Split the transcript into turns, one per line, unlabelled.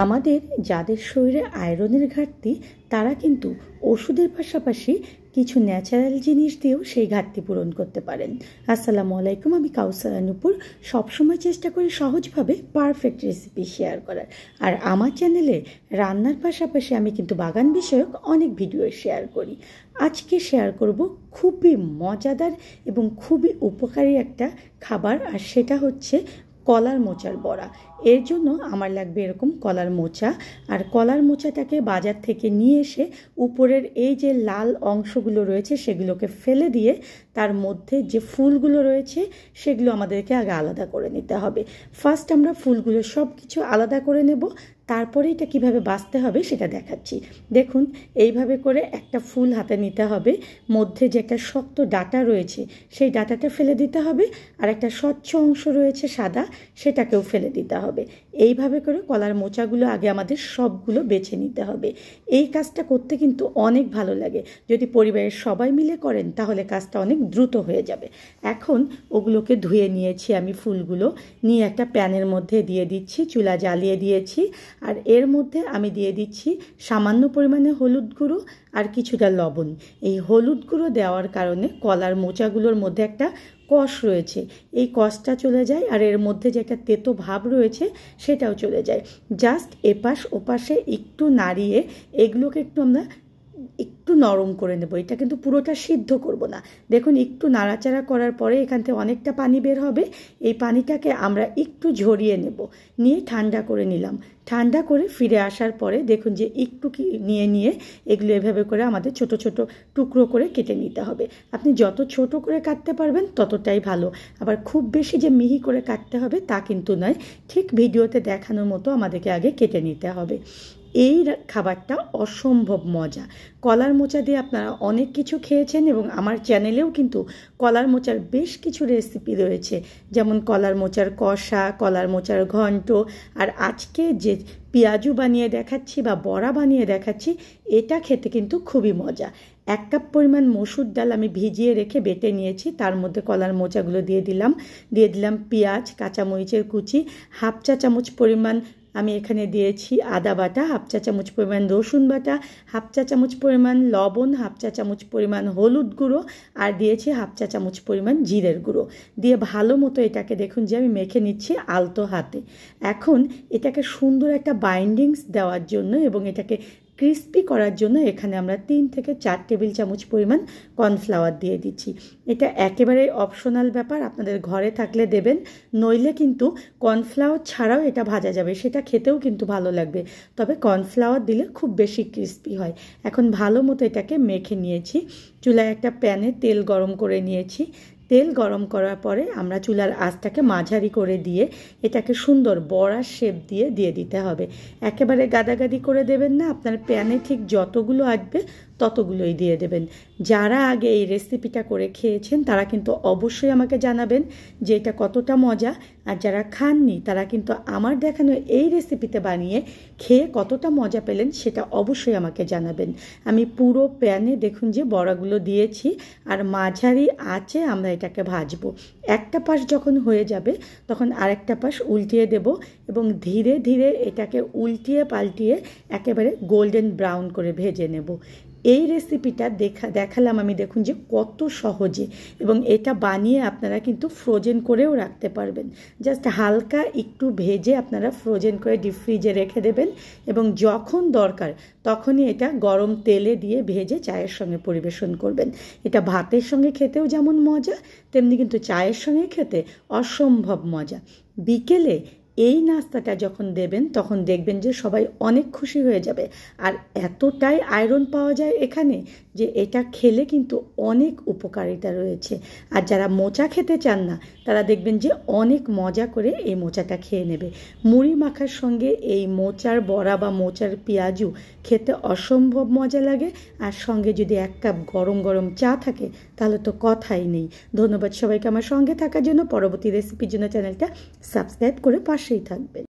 আমাদের যাদের শরীরে আয়রনের ঘাটতি তারা কিন্তু ওষুধের পাশাপাশি কিছু ন্যাচারাল জিনিস দিয়েও সেই ঘাটতি পূরণ করতে পারেন। আসসালামু আলাইকুম, আমি কাউসারা নূপুর। সবসময় চেষ্টা করি সহজভাবে পারফেক্ট রেসিপি শেয়ার করার। আর আমার চ্যানেলে রান্নার পাশাপাশি আমি কিন্তু বাগান বিষয়ক অনেক ভিডিও শেয়ার করি। আজকে শেয়ার করব খুবই মজাদার এবং খুবই উপকারী একটা খাবার, আর সেটা হচ্ছে কলার মোচার বড়া। এর জন্য আমার লাগবে এরকম কলার মোচা। আর কলার মোচাটাকে বাজার থেকে নিয়ে এসে উপরের এই যে লাল অংশগুলো রয়েছে সেগুলোকে ফেলে দিয়ে তার মধ্যে যে ফুলগুলো রয়েছে সেগুলো আমাদেরকে আগে আলাদা করে নিতে হবে। ফার্স্ট আমরা ফুলগুলো সব কিছু আলাদা করে নেব, তারপরে এটা কিভাবে বাছতে হবে সেটা দেখাচ্ছি। দেখুন, এইভাবে করে একটা ফুল হাতে নিতে হবে, মধ্যে যে একটা শক্ত ডাঁটা রয়েছে সেই ডাঁটাটা ফেলে দিতে হবে, আর একটা স্বচ্ছ অংশ রয়েছে সাদা, সেটাকেও ফেলে দিতে হবে। এইভাবে করে কলার মোচাগুলো আগে আমাদের সবগুলো বেছে নিতে হবে। এই কাজটা করতে কিন্তু অনেক ভালো লাগে। যদি পরিবারের সবাই মিলে করেন তাহলে কাজটা অনেক দ্রুত হয়ে যাবে। এখন ওগুলোকে ধুয়ে নিয়েছি আমি, ফুলগুলো নিয়ে একটা প্যানের মধ্যে দিয়ে দিচ্ছি, চুলা জ্বালিয়ে দিয়েছি। আর এর মধ্যে আমি দিয়ে দিচ্ছি সামান্য পরিমাণে হলুদ গুঁড়ো আর কিছুটা লবণ। এই হলুদ গুঁড়ো দেওয়ার কারণে কলার মোচাগুলোর মধ্যে একটা কষ রয়েছে, এই কষটা চলে যায়, আর এর মধ্যে যে একটা তেতো ভাব রয়েছে সেটাও চলে যায়। জাস্ট এপাশ ওপাশে একটু নাড়িয়ে এগুলোকে আমরা একটু নরম করে নেব। এটা কিন্তু পুরোটা সিদ্ধ করব না। দেখুন, একটু নাড়াচাড়া করার পরে এখান থেকে অনেকটা পানি বের হবে। এই পানিটাকে আমরা একটু ঝরিয়ে নেব, নিয়ে ঠান্ডা করে নিলাম। ঠান্ডা করে ফিরে আসার পরে দেখুন যে একটু নিয়ে এগুলো এভাবে করে আমাদের ছোট ছোট টুকরো করে কেটে নিতে হবে। আপনি যত ছোট করে কাটতে পারবেন ততটাই ভালো। আবার খুব বেশি যে মিহি করে কাটতে হবে তা কিন্তু নয়, ঠিক ভিডিওতে দেখানোর মতো আমাদেরকে আগে কেটে নিতে হবে। এই খাবারটা অসম্ভব মজা। কলার মোচা দিয়ে আপনারা অনেক কিছু খেয়েছেন এবং আমার চ্যানেলেও কিন্তু কলার মোচার বেশ কিছু রেসিপি রয়েছে, যেমন কলার মোচার কষা, কলার মোচার ঘন্ট, আর আজকে যে পেঁয়াজু বানিয়ে দেখাচ্ছি বা বড়া বানিয়ে দেখাচ্ছি, এটা খেতে কিন্তু খুবই মজা। 1 কাপ পরিমাণ মসুর ডাল আমি ভিজিয়ে রেখে বেটে নিয়েছি, তার মধ্যে কলার মোচাগুলো দিয়ে দিলাম পেঁয়াজ, কাঁচামরিচের কুচি, 1/2 চা চামচ পরিমাণ আমি এখানে দিয়েছি আদা বাটা, 1/2 চা চামচ পরিমাণ রসুন বাটা, 1/2 চা চামচ পরিমাণ লবণ, 1/2 চা চামচ পরিমাণ হলুদ গুঁড়ো, আর দিয়েছি 1/2 চা চামচ পরিমাণ জিরের গুঁড়ো। দিয়ে ভালো মতো এটাকে দেখুন যে আমি মেখে নিচ্ছি আলতো হাতে। এখন এটাকে সুন্দর একটা বাইন্ডিংস দেওয়ার জন্য এবং এটাকে ক্রিস্পি করার জন্য এখানে আমরা 3 থেকে 4 টেবিল চামচ পরিমাণ কর্নফ্লাওয়ার দিয়ে দিচ্ছি। এটা একেবারে অপশনাল ব্যাপার, আপনাদের ঘরে থাকলে দেবেন, নইলে কিন্তু কর্নফ্লাওয়ার ছাড়াও এটা ভাজা যাবে, সেটা খেতেও কিন্তু ভালো লাগবে, তবে কর্নফ্লাওয়ার দিলে খুব বেশি ক্রিস্পি হয়। এখন ভালো মতো এটাকে মেখে নিয়েছি। চুলায় একটা প্যানে তেল গরম করে নিয়েছি। তেল গরম করার পরে আমরা চুলার আঁচটাকে মাঝারি করে দিয়ে এটাকে সুন্দর বড়ার শেপ দিয়ে দিতে হবে। একেবারে গাদাগাদি করে দেবেন না, আপনার প্যানে ঠিক যতগুলো আসবে ততগুলোই দিয়ে দেবেন। যারা আগে এই রেসিপিটা করে খেয়েছেন তারা কিন্তু অবশ্যই আমাকে জানাবেন যে এটা কতটা মজা, আর যারা খাননি তারা কিন্তু আমার দেখানো এই রেসিপিতে বানিয়ে খেয়ে কতটা মজা পেলেন সেটা অবশ্যই আমাকে জানাবেন। আমি পুরো প্যানে দেখুন যে বড়াগুলো দিয়েছি, আর মাঝারি আঁচে আমরা এটাকে ভাজবো। একটা পাশ যখন হয়ে যাবে তখন আরেকটা পাশ উল্টিয়ে দেব এবং ধীরে ধীরে এটাকে উল্টিয়ে পাল্টিয়ে একেবারে গোল্ডেন ব্রাউন করে ভেজে নেব। এই রেসিপিটা দেখালাম আমি, দেখুন যে কত সহজে, এবং এটা বানিয়ে আপনারা কিন্তু ফ্রোজেন করেও রাখতে পারবেন। জাস্ট হালকা একটু ভেজে আপনারা ফ্রোজেন করে ডিপ ফ্রিজে রেখে দেবেন এবং যখন দরকার তখনই এটা গরম তেলে দিয়ে ভেজে চায়ের সঙ্গে পরিবেশন করবেন। এটা ভাতের সঙ্গে খেতেও যেমন মজা, তেমনি কিন্তু চায়ের সঙ্গে খেতে অসম্ভব মজা। বিকেলে এই নাস্তাটা যখন দেবেন তখন দেখবেন যে সবাই অনেক খুশি হয়ে যাবে। আর এতটাই আয়রন পাওয়া যায় এখানে যে এটা খেলে কিন্তু অনেক উপকারিতা রয়েছে। আর যারা মোচা খেতে চান না তারা দেখবেন যে অনেক মজা করে এই মোচাটা খেয়ে নেবে। মুড়ি মাখার সঙ্গে এই মোচার বড়া বা মোচার পেঁয়াজু খেতে অসম্ভব মজা লাগে, আর সঙ্গে যদি 1 কাপ গরম গরম চা থাকে তাহলে তো কথাই নেই। ধন্যবাদ সবাইকে আমার সঙ্গে থাকার জন্য। পরবর্তী রেসিপির জন্য চ্যানেলটা সাবস্ক্রাইব করে পাশেই থাকবেন।